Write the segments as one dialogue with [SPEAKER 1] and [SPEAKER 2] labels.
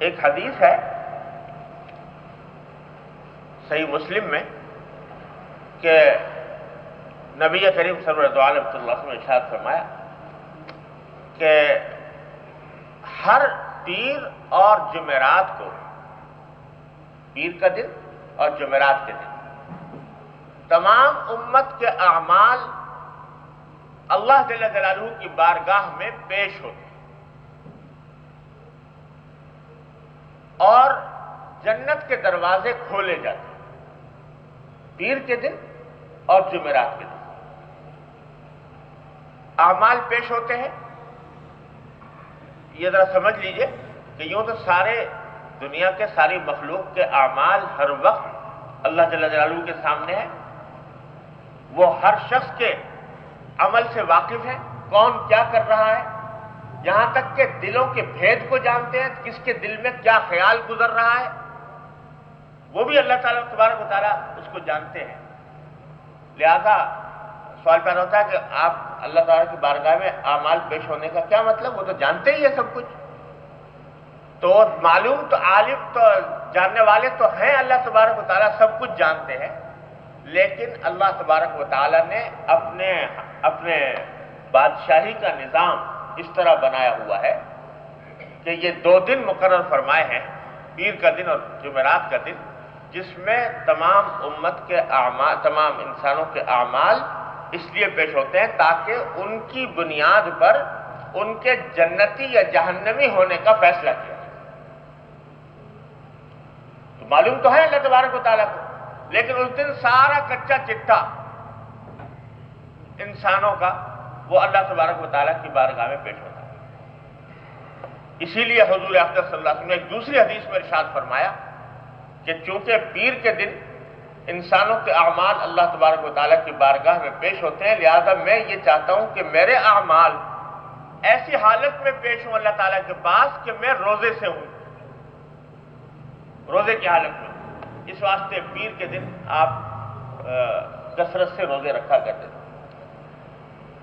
[SPEAKER 1] ایک حدیث ہے صحیح مسلم میں کہ نبی کریم سرور دو عالم صلی اللہ علیہ وسلم نے ارشاد فرمایا کہ ہر پیر اور جمعرات کو، پیر کا دن اور جمعرات کے دن، تمام امت کے اعمال اللہ جل جلالہ کی بارگاہ میں پیش ہوتے ہیں اور جنت کے دروازے کھولے جاتے ہیں، پیر کے دن اور جمعرات کے دن اعمال پیش ہوتے ہیں۔ یہ ذرا سمجھ لیجئے کہ یوں تو سارے دنیا کے ساری مخلوق کے اعمال ہر وقت اللہ جل جلالہ کے سامنے ہیں، وہ ہر شخص کے عمل سے واقف ہے، کون کیا کر رہا ہے، یہاں تک کہ دلوں کے بھید کو جانتے ہیں، کس کے دل میں کیا خیال گزر رہا ہے وہ بھی اللہ تعالیٰ تبارک و تعالیٰ اس کو جانتے ہیں۔ لہذا سوال پیدا ہوتا ہے کہ آپ اللہ تعالیٰ کی بارگاہ میں اعمال پیش ہونے کا کیا مطلب؟ وہ تو جانتے ہی ہے سب کچھ، تو معلوم تو عالم تو جاننے والے تو ہیں، اللہ تبارک و تعالیٰ سب کچھ جانتے ہیں، لیکن اللہ تبارک و تعالیٰ نے اپنے بادشاہی کا نظام اس طرح بنایا ہوا ہے کہ یہ 2 دن مقرر فرمائے ہیں، پیر کا دن اور جمعرات کا دن، جس میں تمام امت کے اعمال، تمام انسانوں کے اعمال اس لیے پیش ہوتے ہیں تاکہ ان کی بنیاد پر ان کے جنتی یا جہنمی ہونے کا فیصلہ کیا جائے۔ تو معلوم تو ہے اللہ تبارک و تعالیٰ کو، لیکن اس دن سارا کچا چٹا انسانوں کا وہ اللہ تبارک و تعالیٰ کی بارگاہ میں پیش ہوتا ہے۔ اسی لیے حضور اقدس صلی اللہ علیہ وسلم نے ایک دوسری حدیث میں ارشاد فرمایا کہ چونکہ پیر کے دن انسانوں کے اعمال اللہ تبارک و تعالیٰ کی بارگاہ میں پیش ہوتے ہیں، لہذا میں یہ چاہتا ہوں کہ میرے اعمال ایسی حالت میں پیش ہوں اللہ تعالیٰ کے پاس کہ میں روزے سے ہوں، روزے کی حالت میں۔ اس واسطے پیر کے دن آپ کثرت سے روزے رکھا کرتے تھے۔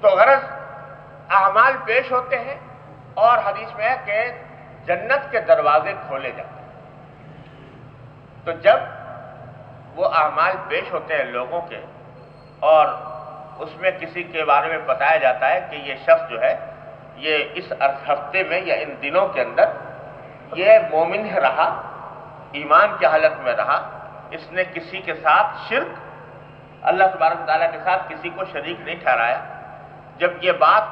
[SPEAKER 1] تو غرض اعمال پیش ہوتے ہیں اور حدیث میں ہے کہ جنت کے دروازے کھولے جاتے ہیں۔ تو جب وہ اعمال پیش ہوتے ہیں لوگوں کے اور اس میں کسی کے بارے میں بتایا جاتا ہے کہ یہ شخص جو ہے یہ اس ہفتے میں یا ان دنوں کے اندر یہ مومن رہا، ایمان کی حالت میں رہا، اس نے کسی کے ساتھ شرک، اللہ تبارک و تعالیٰ کے ساتھ کسی کو شریک نہیں ٹھہرایا، جب یہ بات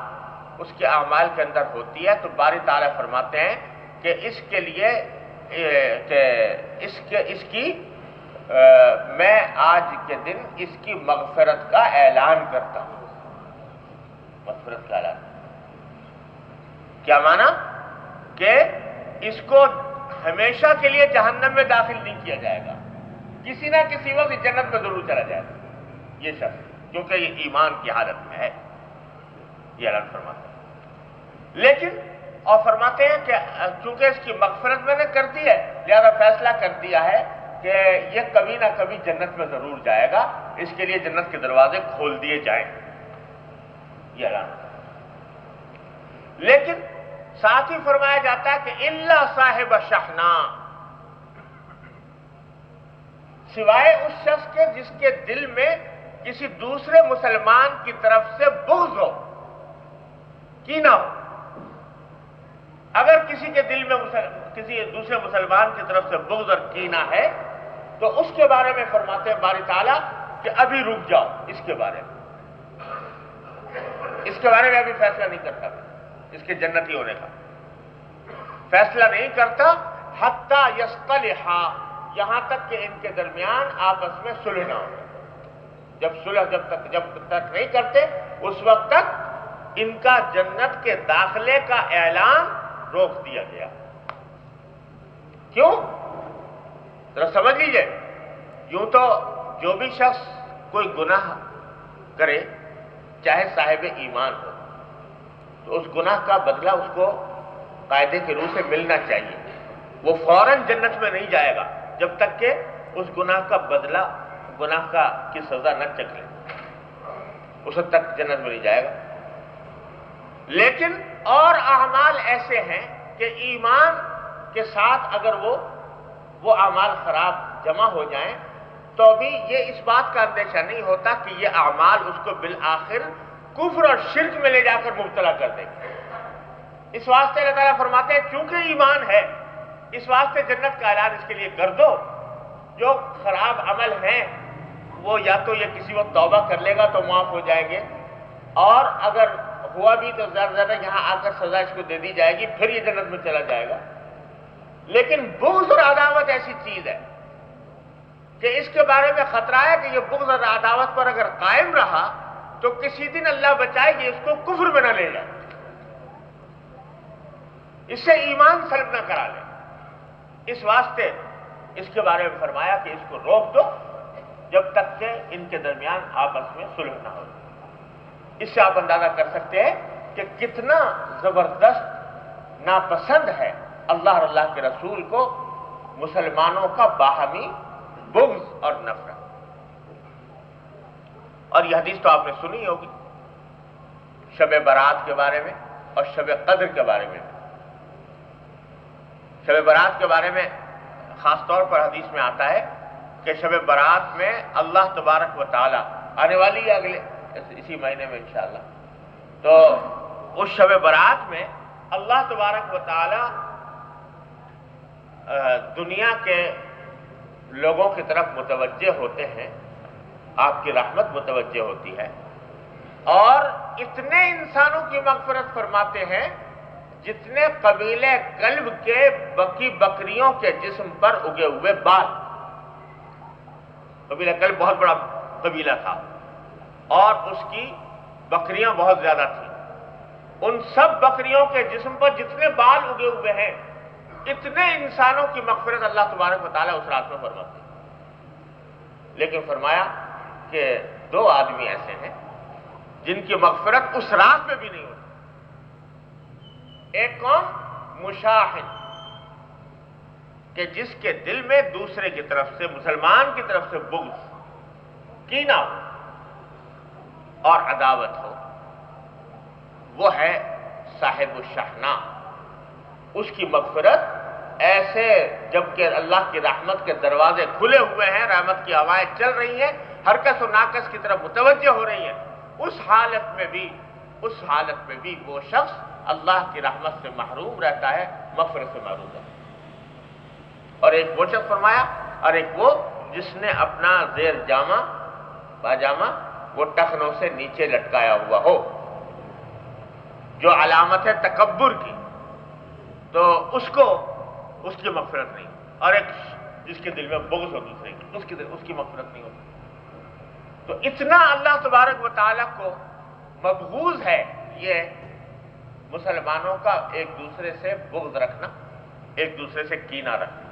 [SPEAKER 1] اس کے اعمال کے اندر ہوتی ہے تو باری تعالیٰ فرماتے ہیں کہ اس کے لیے اس کی میں آج کے دن اس کی مغفرت کا اعلان کرتا ہوں۔ مغفرت کا اعلان کیا معنی؟ کہ اس کو ہمیشہ کے لیے جہنم میں داخل نہیں کیا جائے گا، کسی نہ کسی وقت جنت میں ضرور چلا جائے گا یہ شخص، کیونکہ یہ ایمان کی حالت میں ہے، یہ اعلان فرماتے ہیں۔ لیکن اور فرماتے ہیں کہ چونکہ اس کی مغفرت میں نے کر دی ہے، لہذا فیصلہ کر دیا ہے کہ یہ کبھی نہ کبھی جنت میں ضرور جائے گا، اس کے لیے جنت کے دروازے کھول دیے جائیں، یہ اعلان۔ لیکن ساتھ ہی فرمایا جاتا ہے کہ الا صاحب شحنا، سوائے اس شخص کے جس کے دل میں کسی دوسرے مسلمان کی طرف سے بغض ہو، کینہ ہو۔ اگر کسی کے دل میں کسی دوسرے مسلمان کی طرف سے بغض اور کینہ ہے تو اس کے بارے میں فرماتے ہیں باری تعالیٰ کہ ابھی رک جاؤ، اس کے بارے میں ابھی فیصلہ نہیں کرتا، اس کے جنتی ہونے کا فیصلہ نہیں کرتا، حتی یصطلحا، یہاں تک کہ ان کے درمیان آپس میں صلح نہ ہو۔ جب تک نہیں کرتے اس وقت تک ان کا جنت کے داخلے کا اعلان روک دیا گیا۔ کیوں؟ ذرا سمجھ لیجئے، یوں تو جو بھی شخص کوئی گناہ کرے چاہے صاحب ایمان ہو تو اس گناہ کا بدلہ اس کو قاعدے کے روح سے ملنا چاہیے، وہ فوراً جنت میں نہیں جائے گا جب تک کہ اس گناہ کا بدلہ، گناہ کی سزا نہ چکھ لے، اس وقت تک جنت میں نہیں جائے گا۔ لیکن اور اعمال ایسے ہیں کہ ایمان کے ساتھ اگر وہ اعمال خراب جمع ہو جائیں تو بھی یہ اس بات کا اندیشہ نہیں ہوتا کہ یہ اعمال اس کو بالآخر کفر اور شرک میں لے جا کر مبتلا کر دیں گے۔ اس واسطے اللہ تعالیٰ فرماتے ہیں چونکہ ایمان ہے اس واسطے جنت کا اعلان اس کے لیے کر دو۔ جو خراب عمل ہیں وہ یا تو یہ کسی وقت توبہ کر لے گا تو معاف ہو جائیں گے، اور اگر ہوا بھی تو زیادہ زیادہ یہاں آ کر سزا اس کو دے دی جائے گی، پھر یہ جنت میں چلا جائے گا۔ لیکن بغض اور عداوت ایسی چیز ہے کہ اس کے بارے میں خطرہ ہے کہ یہ بغض اور عداوت پر اگر قائم رہا تو کسی دن اللہ بچائے کہ اس کو کفر میں نہ لے جائے، اس سے ایمان سلب نہ کرا لے۔ اس واسطے اس کے بارے میں فرمایا کہ اس کو روک دو جب تک کہ ان کے درمیان آپس میں صلح نہ ہو۔ اس سے آپ اندازہ کر سکتے ہیں کہ کتنا زبردست ناپسند ہے اللہ اور اللہ کے رسول کو مسلمانوں کا باہمی بغض اور نفرت۔ اور یہ حدیث تو آپ نے سنی ہوگی شب برات کے بارے میں اور شب قدر کے بارے میں۔ شب برات کے بارے میں خاص طور پر حدیث میں آتا ہے کہ شب برات میں اللہ تبارک و تعالی آنے والی ہے اگلے اسی مہینے میں انشاءاللہ، تو اس شب برات میں اللہ تبارک و تعالی دنیا کے لوگوں کی طرف متوجہ ہوتے ہیں، آپ کی رحمت متوجہ ہوتی ہے، اور اتنے انسانوں کی مغفرت فرماتے ہیں جتنے قبیلے کلب کے بکریوں کے جسم پر اگے ہوئے بال۔ قبیلہ کلب بہت بڑا قبیلہ تھا اور اس کی بکریاں بہت زیادہ تھیں، ان سب بکریوں کے جسم پر جتنے بال اگے ہوئے ہیں اتنے انسانوں کی مغفرت اللہ تبارک و تعالیٰ اس رات میں فرماتے ہیں۔ لیکن فرمایا کہ 2 آدمی ایسے ہیں جن کی مغفرت اس رات میں بھی نہیں ہوتی۔ ایک قوم مشاحن، کہ جس کے دل میں دوسرے کی طرف سے، مسلمان کی طرف سے بغض، کینہ ہو اور عداوت ہو، وہ ہے صاحب الشحناء۔ اس کی مغفرت ایسے جبکہ اللہ کی رحمت کے دروازے کھلے ہوئے ہیں، رحمت کی ہوائیں چل رہی ہیں، ہر کس و ناکس کی طرف متوجہ ہو رہی ہیں، اس حالت میں بھی وہ شخص اللہ کی رحمت سے محروم رہتا ہے، مغفرت سے محروم رہتا ہے۔ اور ایک وہ شخص فرمایا، اور ایک وہ جس نے اپنا زیر جامہ پاجامہ وہ ٹخنوں سے نیچے لٹکایا ہوا ہو، جو علامت ہے تکبر کی، تو اس کی مغفرت نہیں۔ اور ایک جس کے دل میں بغض ہو دوسرے کی، اس کی مغفرت نہیں ہوتی۔ تو اتنا اللہ تبارک و تعالیٰ کو مبغوض ہے یہ مسلمانوں کا ایک دوسرے سے بغض رکھنا، ایک دوسرے سے کینہ رکھنا۔